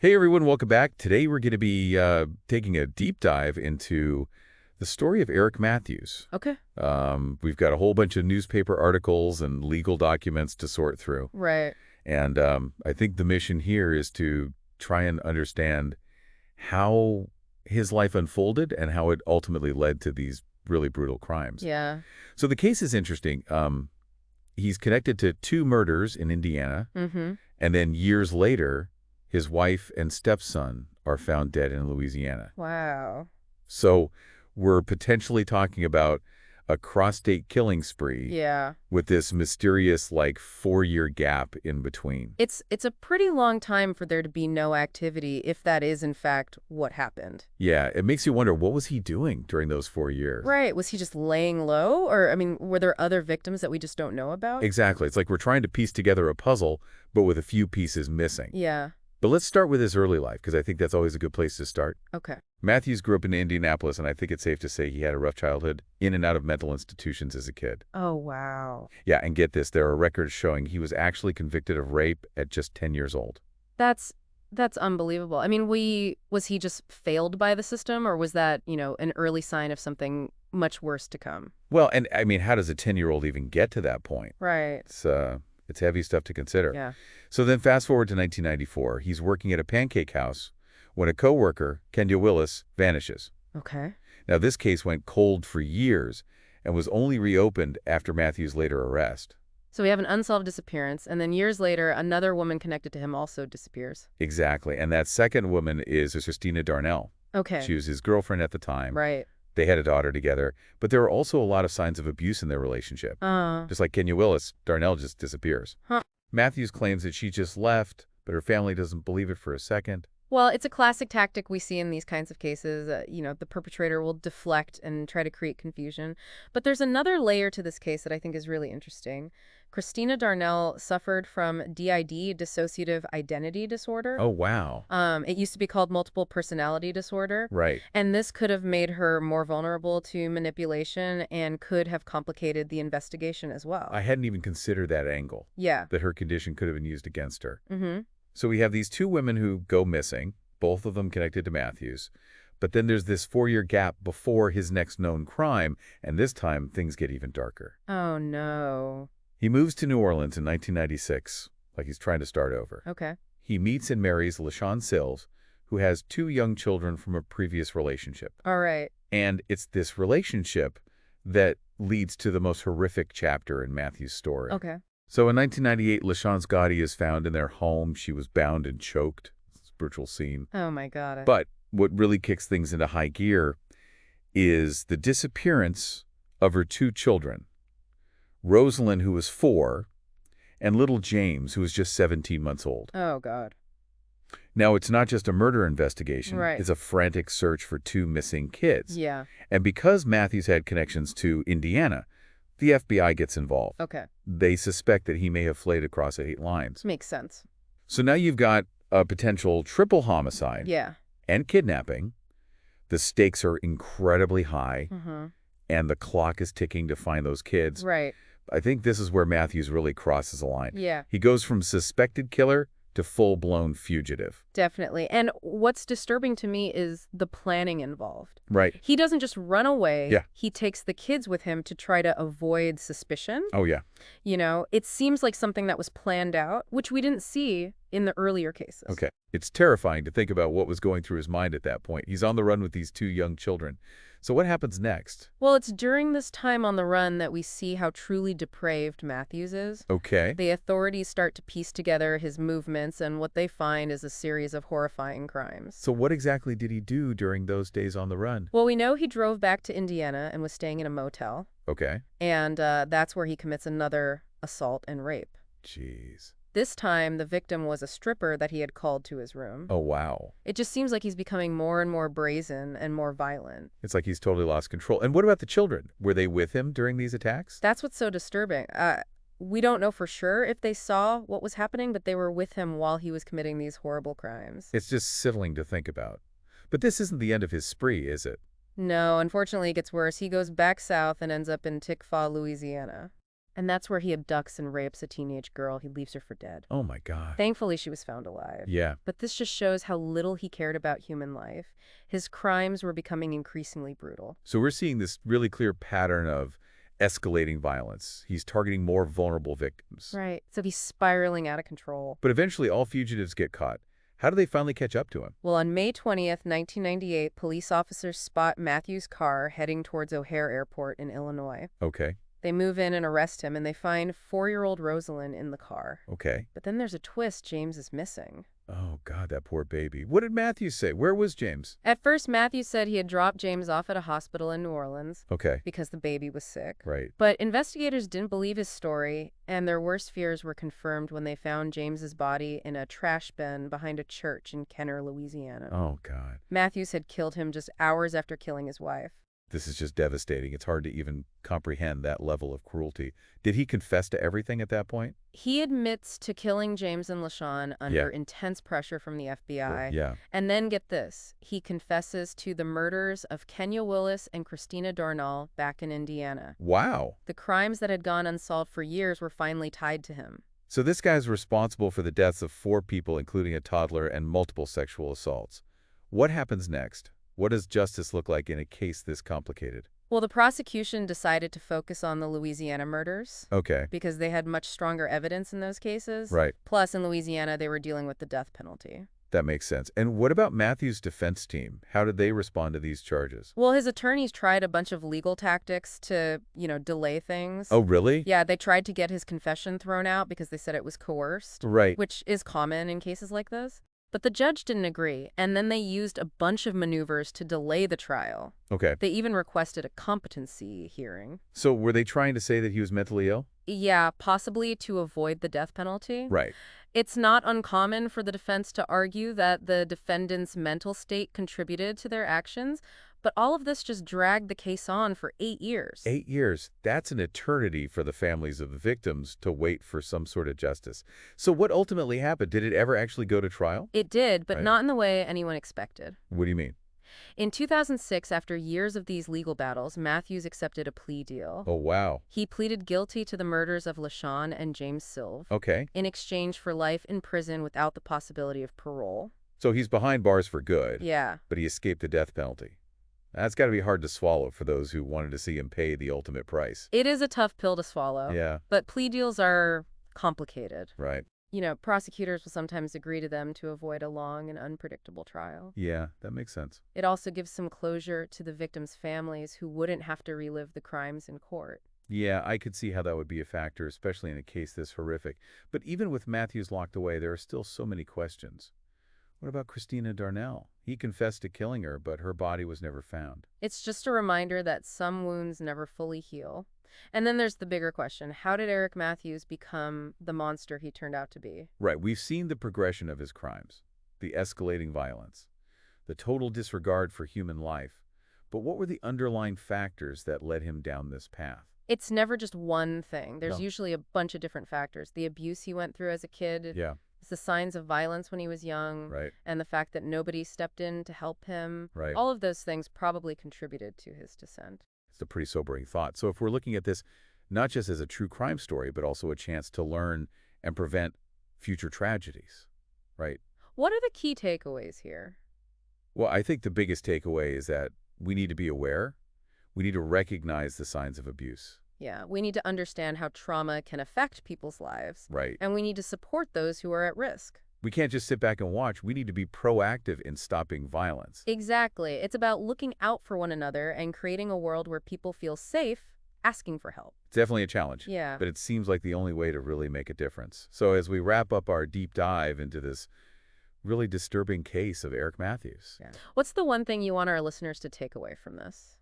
Hey everyone, welcome back. Today we're going to be taking a deep dive into the story of Eric Matthews. Okay. We've got a whole bunch of newspaper articles and legal documents to sort through. Right. And I think the mission here is to try and understand how his life unfolded and how it ultimately led to these really brutal crimes. Yeah. So the case is interesting. He's connected to two murders in Indiana, Mm-hmm. and then years later, his wife and stepson are found dead in Louisiana. Wow. So we're potentially talking about a cross-state killing spree Yeah. with this mysterious, like, 4-year gap in between. It's a pretty long time for there to be no activity if that is in fact what happened. Yeah, it makes you wonder, what was he doing during those 4 years? Right. Was he just laying low? Or, I mean, were there other victims that we just don't know about? Exactly. It's like we're trying to piece together a puzzle, but with a few pieces missing. Yeah. But let's start with his early life, because I think that's always a good place to start. Okay. Matthews grew up in Indianapolis, and I think it's safe to say he had a rough childhood, in and out of mental institutions as a kid. Oh, wow. Yeah, and get this, there are records showing he was actually convicted of rape at just 10 years old. That's unbelievable. I mean, was he just failed by the system, or was that, an early sign of something much worse to come? Well, and I mean, how does a 10-year-old even get to that point? Right. It's heavy stuff to consider. Yeah. So then fast forward to 1994. He's working at a pancake house when a coworker, Kenya Willis, vanishes. Okay. Now, this case went cold for years and was only reopened after Matthews' later arrest. So we have an unsolved disappearance, and then years later, another woman connected to him also disappears. Exactly. And that second woman is Christina Darnell. Okay. She was his girlfriend at the time. Right. They had a daughter together, but there were also a lot of signs of abuse in their relationship. Just like Kenya Willis, Darnell just disappears. Huh. Matthews claims that she just left, but her family doesn't believe it for a second. Well, it's a classic tactic we see in these kinds of cases. The perpetrator will deflect and try to create confusion. But there's another layer to this case that I think is really interesting. Christina Darnell suffered from DID, dissociative identity disorder. Oh, wow. It used to be called multiple personality disorder. Right. And this could have made her more vulnerable to manipulation and could have complicated the investigation as well. I hadn't even considered that angle, Yeah. that her condition could have been used against her. Mm-hmm. So we have these two women who go missing, both of them connected to Matthews. But then there's this 4-year gap before his next known crime, and this time things get even darker. Oh, no. He moves to New Orleans in 1996, like he's trying to start over. Okay. He meets and marries LaShawn Sills, who has 2 young children from a previous relationship. All right. And it's this relationship that leads to the most horrific chapter in Matthews' story. Okay. So in 1998, LaShawn's body is found in their home. She was bound and choked. It's a brutal scene. Oh, my God. But what really kicks things into high gear is the disappearance of her 2 children, Rosalind, who was 4, and little James, who was just 17 months old. Oh, God. Now, it's not just a murder investigation. Right. It's a frantic search for 2 missing kids. Yeah. And because Matthews had connections to Indiana, the FBI gets involved. Okay. They suspect that he may have flayed across 8 lines. Makes sense. So now you've got a potential triple homicide Yeah. and kidnapping. The stakes are incredibly high, Mm-hmm. and the clock is ticking to find those kids. Right. I think this is where Matthews really crosses a line. Yeah. He goes from suspected killer to full-blown fugitive. Definitely. And what's disturbing to me is the planning involved. Right. He doesn't just run away. Yeah. He takes the kids with him to try to avoid suspicion. Oh, yeah. It seems like something that was planned out, which we didn't see in the earlier cases. Okay. It's terrifying to think about what was going through his mind at that point. He's on the run with these 2 young children. So what happens next? Well, it's during this time on the run that we see how truly depraved Matthews is. Okay. The authorities start to piece together his movements, and what they find is a series of horrifying crimes. So what exactly did he do during those days on the run? Well, we know he drove back to Indiana and was staying in a motel, Okay. and that's where he commits another assault and rape. Jeez. This time, the victim was a stripper that he had called to his room. Oh, wow. It just seems like he's becoming more and more brazen and more violent. It's like he's totally lost control. And what about the children? Were they with him during these attacks? That's what's so disturbing. We don't know for sure if they saw what was happening, but they were with him while he was committing these horrible crimes. It's just sickening to think about. But this isn't the end of his spree, is it? No, unfortunately, it gets worse. He goes back south and ends up in Tickfaw, Louisiana. And that's where he abducts and rapes a teenage girl. He leaves her for dead. Oh my God. Thankfully, she was found alive. Yeah. But this just shows how little he cared about human life. His crimes were becoming increasingly brutal. So we're seeing this really clear pattern of escalating violence. He's targeting more vulnerable victims. Right. So he's spiraling out of control. But eventually all fugitives get caught. How do they finally catch up to him? Well, on May 20th, 1998, police officers spot Matthew's car heading towards O'Hare Airport in Illinois. Okay. They move in and arrest him, and they find 4-year-old Rosalind in the car. Okay. But then there's a twist. James is missing. Oh, God, that poor baby. What did Matthew say? Where was James? At first, Matthew said he had dropped James off at a hospital in New Orleans Okay. because the baby was sick. Right. But investigators didn't believe his story, and their worst fears were confirmed when they found James's body in a trash bin behind a church in Kenner, Louisiana. Oh, God. Matthews had killed him just hours after killing his wife. This is just devastating. It's hard to even comprehend that level of cruelty. Did he confess to everything at that point? He admits to killing James and LaShawn under intense pressure from the FBI. Yeah. And then get this, he confesses to the murders of Kenya Willis and Christina Darnall back in Indiana. Wow. The crimes that had gone unsolved for years were finally tied to him. So this guy's responsible for the deaths of 4 people, including a toddler, and multiple sexual assaults. What happens next? What does justice look like in a case this complicated? Well, the prosecution decided to focus on the Louisiana murders. Okay. Because they had much stronger evidence in those cases. Right. Plus, in Louisiana, they were dealing with the death penalty. That makes sense. And what about Matthew's defense team? How did they respond to these charges? Well, his attorneys tried a bunch of legal tactics to, delay things. Oh, really? Yeah, they tried to get his confession thrown out because they said it was coerced. Right. Which is common in cases like this. But the judge didn't agree, and then they used a bunch of maneuvers to delay the trial. Okay. They even requested a competency hearing. So were they trying to say that he was mentally ill? Yeah, possibly to avoid the death penalty. Right. It's not uncommon for the defense to argue that the defendant's mental state contributed to their actions, but all of this just dragged the case on for 8 years. 8 years. That's an eternity for the families of the victims to wait for some sort of justice. So what ultimately happened? Did it ever actually go to trial? It did, but Right. not in the way anyone expected. What do you mean? In 2006, after years of these legal battles, Matthews accepted a plea deal. Oh, wow. He pleaded guilty to the murders of LaShawn and James Silve Okay. in exchange for life in prison without the possibility of parole. So he's behind bars for good. Yeah. But he escaped the death penalty. That's got to be hard to swallow for those who wanted to see him pay the ultimate price. It is a tough pill to swallow. Yeah. But plea deals are complicated. Right. Prosecutors will sometimes agree to them to avoid a long and unpredictable trial. Yeah, that makes sense. It also gives some closure to the victims' families who wouldn't have to relive the crimes in court. Yeah, I could see how that would be a factor, especially in a case this horrific. But even with Matthews locked away, there are still so many questions. What about Christina Darnell? He confessed to killing her, but her body was never found. It's just a reminder that some wounds never fully heal. And then there's the bigger question. How did Eric Matthews become the monster he turned out to be? Right, we've seen the progression of his crimes, the escalating violence, the total disregard for human life. But what were the underlying factors that led him down this path? It's never just one thing. There's No. usually a bunch of different factors. The abuse he went through as a kid, Yeah, the signs of violence when he was young, right, and the fact that nobody stepped in to help him. right. All of those things probably contributed to his descent. It's a pretty sobering thought. So if we're looking at this not just as a true crime story, but also a chance to learn and prevent future tragedies, right? What are the key takeaways here? Well, I think the biggest takeaway is that we need to be aware. We need to recognize the signs of abuse. Yeah, we need to understand how trauma can affect people's lives. Right. And we need to support those who are at risk. We can't just sit back and watch. We need to be proactive in stopping violence. Exactly. It's about looking out for one another and creating a world where people feel safe asking for help. It's definitely a challenge. Yeah. But it seems like the only way to really make a difference. So as we wrap up our deep dive into this really disturbing case of Eric Matthews. Yeah. What's the one thing you want our listeners to take away from this?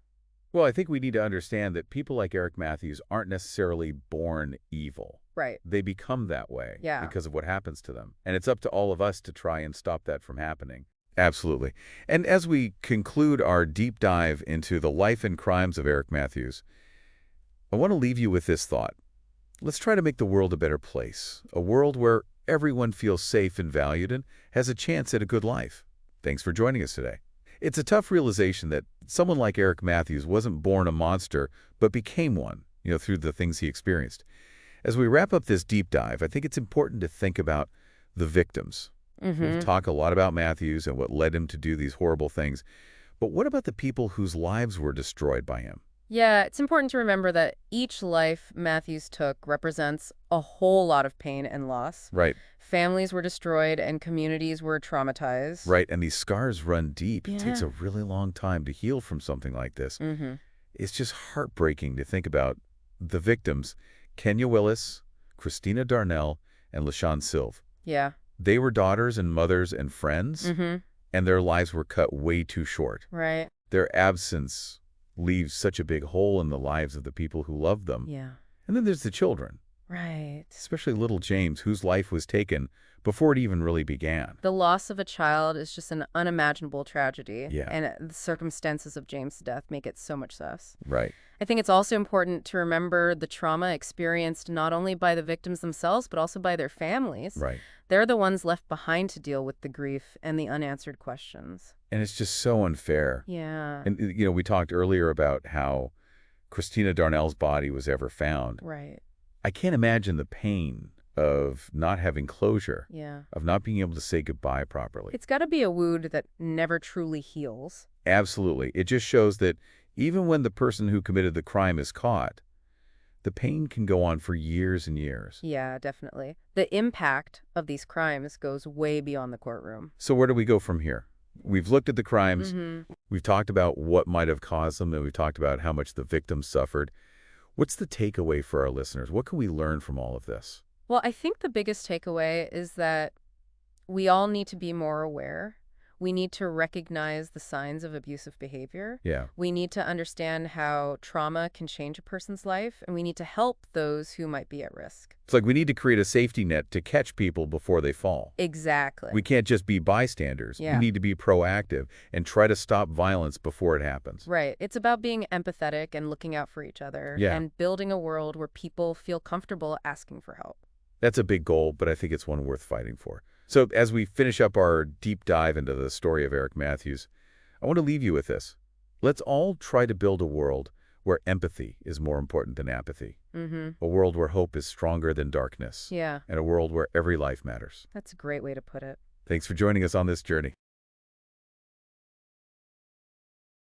Well, I think we need to understand that people like Eric Matthews aren't necessarily born evil. Right. They become that way because of what happens to them. And it's up to all of us to try and stop that from happening. Absolutely. And as we conclude our deep dive into the life and crimes of Eric Matthews, I want to leave you with this thought. Let's try to make the world a better place, a world where everyone feels safe and valued and has a chance at a good life. Thanks for joining us today. It's a tough realization that someone like Eric Matthews wasn't born a monster, but became one. through the things he experienced. As we wrap up this deep dive, I think it's important to think about the victims. We've talked a lot about Matthews and what led him to do these horrible things. But what about the people whose lives were destroyed by him? Yeah, it's important to remember that each life Matthews took represents a whole lot of pain and loss. Right. Families were destroyed and communities were traumatized. Right, and these scars run deep. Yeah. It takes a really long time to heal from something like this. It's just heartbreaking to think about the victims, Kenya Willis, Christina Darnell, and LaShawn Silve. Yeah. They were daughters and mothers and friends, and their lives were cut way too short. Right. Their absence leaves such a big hole in the lives of the people who loved them. Yeah. And then there's the children. Right. Especially little James, whose life was taken before it even really began. The loss of a child is just an unimaginable tragedy. Yeah. And the circumstances of James' death make it so much worse. Right. I think it's also important to remember the trauma experienced not only by the victims themselves, but also by their families. Right. They're the ones left behind to deal with the grief and the unanswered questions. And it's just so unfair. Yeah. And, we talked earlier about how Christina Darnell's body was ever found. Right. I can't imagine the pain of not having closure, Yeah. of not being able to say goodbye properly. It's got to be a wound that never truly heals. Absolutely. It just shows that even when the person who committed the crime is caught, the pain can go on for years and years. Yeah, definitely. The impact of these crimes goes way beyond the courtroom. So where do we go from here? We've looked at the crimes. We've talked about what might have caused them, and we've talked about how much the victims suffered. What's the takeaway for our listeners? What can we learn from all of this? Well, I think the biggest takeaway is that we all need to be more aware. We need to recognize the signs of abusive behavior. Yeah. We need to understand how trauma can change a person's life, and we need to help those who might be at risk. It's like we need to create a safety net to catch people before they fall. Exactly. We can't just be bystanders. Yeah. We need to be proactive and try to stop violence before it happens. Right. It's about being empathetic and looking out for each other and building a world where people feel comfortable asking for help. That's a big goal, but I think it's one worth fighting for. So as we finish up our deep dive into the story of Eric Matthews, I want to leave you with this. Let's all try to build a world where empathy is more important than apathy. A world where hope is stronger than darkness. Yeah. And a world where every life matters. That's a great way to put it. Thanks for joining us on this journey.